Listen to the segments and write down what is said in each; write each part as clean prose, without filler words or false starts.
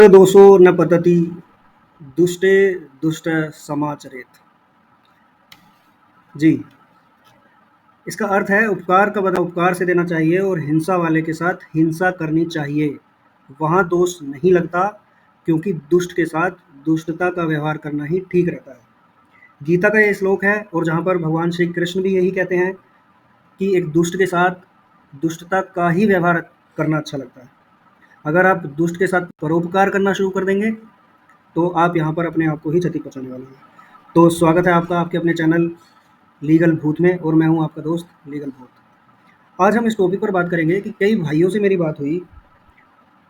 दोषो न पतति दुष्टे दुष्ट समाचरेत। जी, इसका अर्थ है उपकार का बदला उपकार से देना चाहिए और हिंसा वाले के साथ हिंसा करनी चाहिए। वहाँ दोष नहीं लगता, क्योंकि दुष्ट के साथ दुष्टता का व्यवहार करना ही ठीक रहता है। गीता का ये श्लोक है, और जहाँ पर भगवान श्री कृष्ण भी यही कहते हैं कि एक दुष्ट के साथ दुष्टता का ही व्यवहार करना अच्छा लगता है। अगर आप दुष्ट के साथ परोपकार करना शुरू कर देंगे, तो आप यहाँ पर अपने आप को ही क्षति पहुँचाने वाले हैं। तो स्वागत है आपका आपके अपने चैनल लीगल भूत में, और मैं हूँ आपका दोस्त लीगल भूत। आज हम इस टॉपिक पर बात करेंगे कि कई भाइयों से मेरी बात हुई,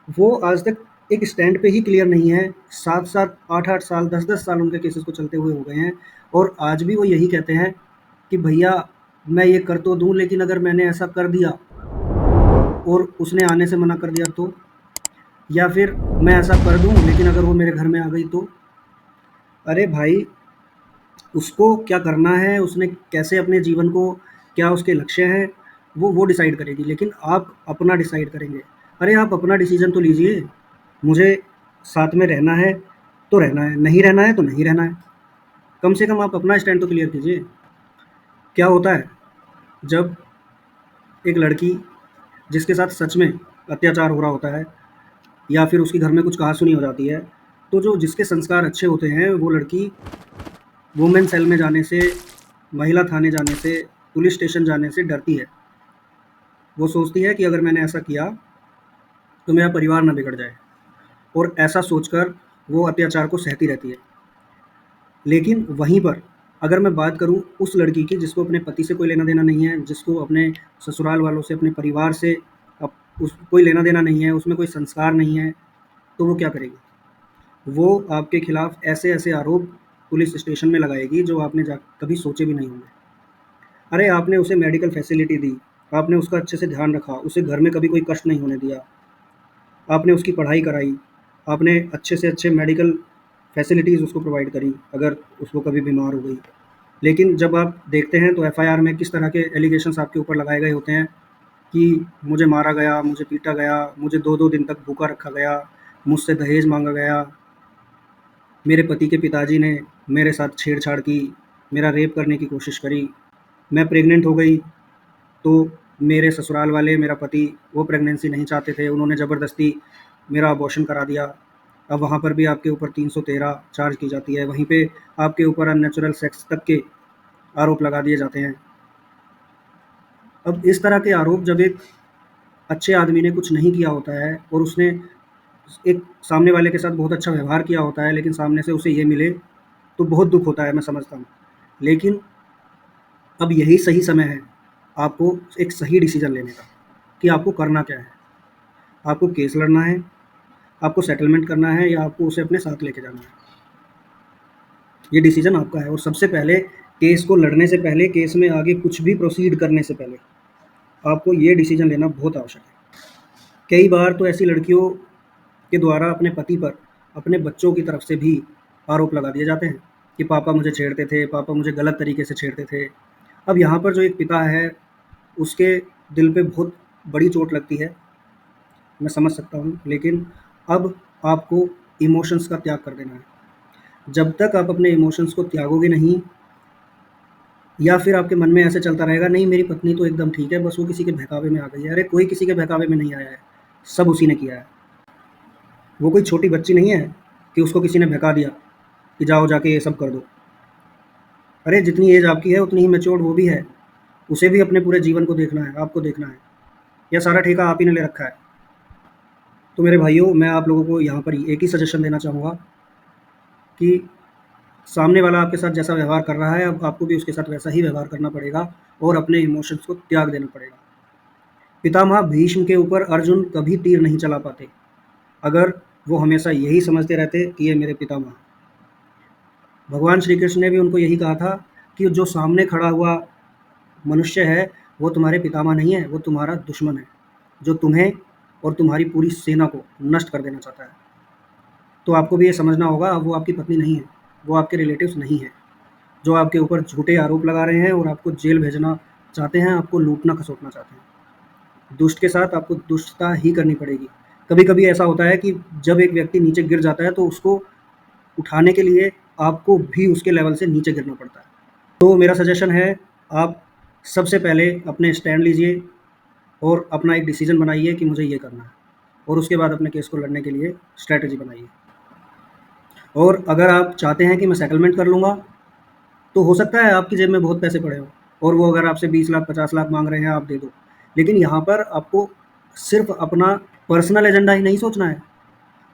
वो आज तक एक स्टैंड पे ही क्लियर नहीं है। 7-7, 8-8 साल, 10-10 साल उनके केसेस को चलते हुए हो गए हैं, और आज भी वो यही कहते हैं कि भैया मैं ये कर तो दूँ, लेकिन अगर मैंने ऐसा कर दिया और उसने आने से मना कर दिया तो, या फिर मैं ऐसा कर दूँ लेकिन अगर वो मेरे घर में आ गई तो। अरे भाई, उसको क्या करना है, उसने कैसे अपने जीवन को, क्या उसके लक्ष्य हैं, वो डिसाइड करेगी, लेकिन आप अपना डिसाइड करेंगे। अरे आप अपना डिसीजन तो लीजिए। मुझे साथ में रहना है तो रहना है, नहीं रहना है तो नहीं रहना है। कम से कम आप अपना स्टैंड तो क्लियर कीजिए। क्या होता है जब एक लड़की जिसके साथ सच में अत्याचार हो रहा होता है, या फिर उसके घर में कुछ कहा-सुनी हो जाती है, तो जो जिसके संस्कार अच्छे होते हैं, वो लड़की वुमेन सेल में जाने से, महिला थाने जाने से, पुलिस स्टेशन जाने से डरती है। वो सोचती है कि अगर मैंने ऐसा किया तो मेरा परिवार ना बिगड़ जाए, और ऐसा सोचकर वो अत्याचार को सहती रहती है। लेकिन वहीं पर अगर मैं बात करूँ उस लड़की की जिसको अपने पति से कोई लेना-देना नहीं है, जिसको अपने ससुराल वालों से, अपने परिवार से कोई लेना-देना नहीं है, उसमें कोई संस्कार नहीं है, तो वो क्या करेगी? वो आपके खिलाफ ऐसे-ऐसे आरोप पुलिस स्टेशन में लगाएगी जो आपने कभी सोचे भी नहीं होंगे। अरे आपने उसे मेडिकल फैसिलिटी दी, आपने उसका अच्छे से ध्यान रखा, उसे घर में कभी कोई कष्ट नहीं होने दिया, आपने उसकी पढ़ाई कराई, आपने अच्छे से अच्छे मेडिकल फैसिलिटीज़ उसको प्रोवाइड करी अगर उसको कभी बीमार हो गई। लेकिन जब आप देखते हैं तो एफआईआर में किस तरह के एलिगेशंस आपके ऊपर लगाए गए होते हैं कि मुझे मारा गया, मुझे पीटा गया, मुझे 2-2 दिन तक भूखा रखा गया, मुझसे दहेज माँगा गया, मेरे पति के पिताजी ने मेरे साथ छेड़छाड़ की, मेरा रेप करने की कोशिश करी, मैं प्रेग्नेंट हो गई तो मेरे ससुराल वाले, मेरा पति, वो प्रेगनेंसी नहीं चाहते थे, उन्होंने ज़बरदस्ती मेरा अबॉर्शन करा दिया। अब वहाँ पर भी आपके ऊपर 313 चार्ज की जाती है, वहीं पे आपके ऊपर अननेचुरल सेक्स तक के आरोप लगा दिए जाते हैं। अब इस तरह के आरोप जब एक अच्छे आदमी ने कुछ नहीं किया होता है और उसने एक सामने वाले के साथ बहुत अच्छा व्यवहार किया होता है, लेकिन सामने से उसे ये मिले, तो बहुत दुःख होता है, मैं समझता हूँ। लेकिन अब यही सही समय है आपको एक सही डिसीज़न लेने का कि आपको करना क्या है। आपको केस लड़ना है, आपको सेटलमेंट करना है, या आपको उसे अपने साथ लेके जाना है। ये डिसीज़न आपका है, और सबसे पहले केस को लड़ने से पहले, केस में आगे कुछ भी प्रोसीड करने से पहले आपको ये डिसीज़न लेना बहुत आवश्यक है। कई बार तो ऐसी लड़कियों के द्वारा अपने पति पर, अपने बच्चों की तरफ से भी आरोप लगा दिए जाते हैं कि पापा मुझे छेड़ते थे, पापा मुझे गलत तरीके से छेड़ते थे। अब यहाँ पर जो एक पिता है, उसके दिल पे बहुत बड़ी चोट लगती है, मैं समझ सकता हूँ, लेकिन अब आपको इमोशंस का त्याग कर देना है। जब तक आप अपने इमोशंस को त्यागोगे नहीं, या फिर आपके मन में ऐसे चलता रहेगा, नहीं मेरी पत्नी तो एकदम ठीक है, बस वो किसी के बहकावे में आ गई है। अरे कोई किसी के बहकावे में नहीं आया है, सब उसी ने किया है। वो कोई छोटी बच्ची नहीं है कि उसको किसी ने बहका दिया कि जाओ जाके ये सब कर दो। अरे जितनी एज आपकी है उतनी ही मैच्योर्ड वो भी है, उसे भी अपने पूरे जीवन को देखना है, आपको देखना है। यह सारा ठेका आप ही ने ले रखा है। तो मेरे भाइयों, मैं आप लोगों को यहाँ पर एक ही सजेशन देना चाहूँगा कि सामने वाला आपके साथ जैसा व्यवहार कर रहा है, अब आपको भी उसके साथ वैसा ही व्यवहार करना पड़ेगा, और अपने इमोशंस को त्याग देना पड़ेगा। पितामह भीष्म के ऊपर अर्जुन कभी तीर नहीं चला पाते, अगर वो हमेशा यही समझते रहते कि ये मेरे पितामह। भगवान श्री कृष्ण ने भी उनको यही कहा था कि जो सामने खड़ा हुआ मनुष्य है, वो तुम्हारे पितामह नहीं है, वो तुम्हारा दुश्मन है, जो तुम्हें और तुम्हारी पूरी सेना को नष्ट कर देना चाहता है। तो आपको भी ये समझना होगा, वो आपकी पत्नी नहीं है, वो आपके रिलेटिव्स नहीं है, जो आपके ऊपर झूठे आरोप लगा रहे हैं और आपको जेल भेजना चाहते हैं, आपको लूटना खसोटना चाहते हैं। दुष्ट के साथ आपको दुष्टता ही करनी पड़ेगी। कभी-कभी ऐसा होता है कि जब एक व्यक्ति नीचे गिर जाता है तो उसको उठाने के लिए आपको भी उसके लेवल से नीचे गिरना पड़ता है। तो मेरा सजेशन है, आप सबसे पहले अपने स्टैंड लीजिए और अपना एक डिसीज़न बनाइए कि मुझे ये करना है, और उसके बाद अपने केस को लड़ने के लिए स्ट्रैटेजी बनाइए। और अगर आप चाहते हैं कि मैं सेटलमेंट कर लूँगा, तो हो सकता है आपकी जेब में बहुत पैसे पड़े हों और वो अगर आपसे 20 लाख 50 लाख माँग रहे हैं, आप दे दो। लेकिन यहाँ पर आपको सिर्फ़ अपना पर्सनल एजेंडा ही नहीं सोचना है।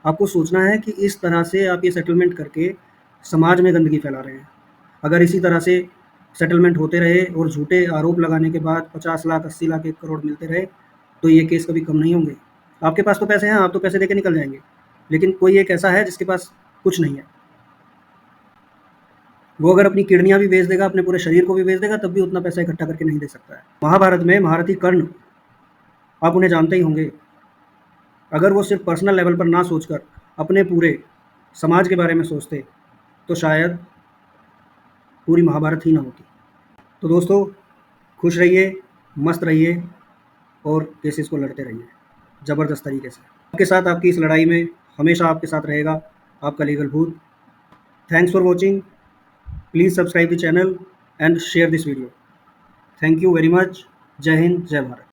आपको सोचना है कि इस तरह से आप ये सेटलमेंट करके समाज में गंदगी फैला रहे हैं। अगर इसी तरह से सेटलमेंट होते रहे और झूठे आरोप लगाने के बाद 50 लाख, 80 लाख, 1 करोड़ मिलते रहे, तो ये केस कभी कम नहीं होंगे। आपके पास तो पैसे हैं, आप तो पैसे देके निकल जाएँगे। लेकिन कोई एक ऐसा है जिसके पास कुछ नहीं है। वो अगर अपनी किडनियाँ भी बेच देगा, अपने पूरे शरीर को भी बेच देगा, तब भी उतना पैसा इकट्ठा करके नहीं दे सकता है। महाभारत में महारथी कर्ण, आप उन्हें जानते ही होंगे। अगर वो सिर्फ़ पर्सनल लेवल पर ना सोचकर अपने पूरे समाज के बारे में सोचते, तो शायद पूरी महाभारत ही ना होती। तो दोस्तों, खुश रहिए, मस्त रहिए और केसेस को लड़ते रहिए, ज़बरदस्त तरीके से। आपके साथ आपकी इस लड़ाई में हमेशा आपके साथ रहेगा आपका लीगल भूत। Thanks for watching. Please subscribe the channel and share this video. Thank you very much. जय हिंद, जय भारत।